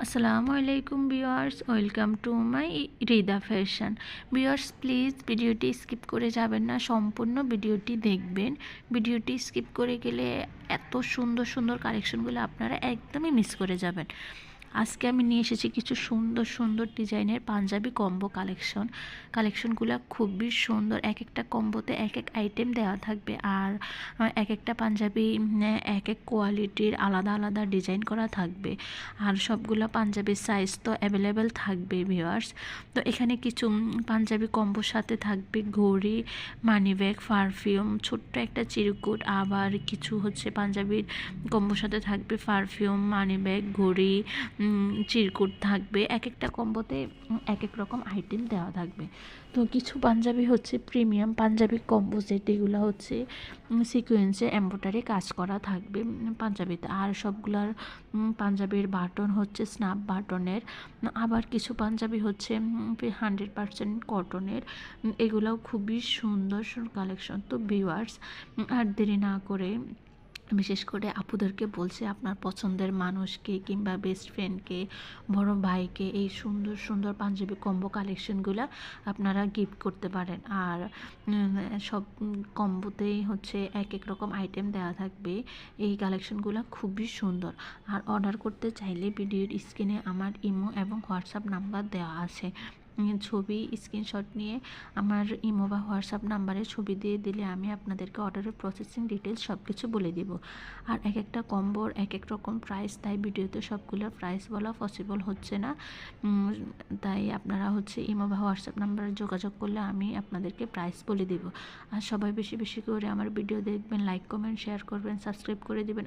আসসালামু আলাইকুম viewers, welcome to my Hrida fashion. Viewers, please ভিডিওটি স্কিপ করে যাবেন না, সম্পূর্ণ ভিডিওটি দেখবেন। ভিডিওটি স্কিপ করে গেলে এত সুন্দর সুন্দর কালেকশনগুলো আপনারা একদমই মিস করে যাবেন। আজকে আমি নিয়ে এসেছি কিছু সুন্দর সুন্দর ডিজাইনের পাঞ্জাবি কম্বো কালেকশনগুলো খুবই সুন্দর। এক একটা কম্বোতে এক এক আইটেম দেওয়া থাকবে, আর এক একটা পাঞ্জাবি এক এক কোয়ালিটির আলাদা আলাদা ডিজাইন করা থাকবে। আর সবগুলো পাঞ্জাবির সাইজ তো অ্যাভেলেবেল থাকবে ভিউয়ার্স। তো এখানে কিছু পাঞ্জাবি কম্বোর সাথে থাকবে ঘড়ি, মানি ব্যাগ, পারফিউম, ছোট্ট একটা চিরকুট। আবার কিছু হচ্ছে পাঞ্জাবির কম্বোর সাথে থাকবে পারফিউম, মানি ব্যাগ, ঘড়ি, চিরকুট থাকবে। এক একটা কম্বোতে এক এক রকম আইটেম দেওয়া থাকবে। তো কিছু পাঞ্জাবি হচ্ছে প্রিমিয়াম পাঞ্জাবি কম্বো সেট, এগুলো হচ্ছে সিকোয়েন্সে এমব্রয়ডারি কাজ করা থাকবে পাঞ্জাবিতে। আর সবগুলার পাঞ্জাবির বাটন হচ্ছে স্ন্যাপ বাটনের। আবার কিছু পাঞ্জাবি হচ্ছে 100% কটনের। এগুলোও খুবই সুন্দর কালেকশন। তো ভিউয়ার্স, আর দেরি না করে বিশেষ করে আপুদেরকে বলছি, আপনার পছন্দের মানুষকে কিংবা বেস্ট ফ্রেন্ডকে, বড় ভাইকে এই সুন্দর সুন্দর পাঞ্জাবি কম্বো কালেকশনগুলো আপনারা গিফট করতে পারেন। আর সব কম্বোতেই হচ্ছে এক এক রকম আইটেম দেওয়া থাকবে। এই কালেকশনগুলো খুবই সুন্দর। আর অর্ডার করতে চাইলে ভিডিওর স্ক্রিনে আমার ইমো এবং হোয়াটসঅ্যাপ নাম্বার দেওয়া আছে। ছবি স্ক্রিনশট নিয়ে আমার ইমো বা হোয়াটসঅ্যাপ নাম্বারে ছবি দিয়ে দিলে আমি আপনাদেরকে অর্ডারের প্রসেসিং ডিটেলস সব কিছু বলে দিব। আর এক একটা কম্বোর এক এক রকম প্রাইস, তাই ভিডিওতে সবগুলোর প্রাইস বলা পসিবল হচ্ছে না। তাই আপনারা হচ্ছে ইমো বা হোয়াটসঅ্যাপ নাম্বারে যোগাযোগ করলে আমি আপনাদেরকে প্রাইস বলে দিব। আর সবাই বেশি বেশি করে আমার ভিডিও দেখবেন, লাইক কমেন্ট শেয়ার করবেন, সাবস্ক্রাইব করে দেবেন।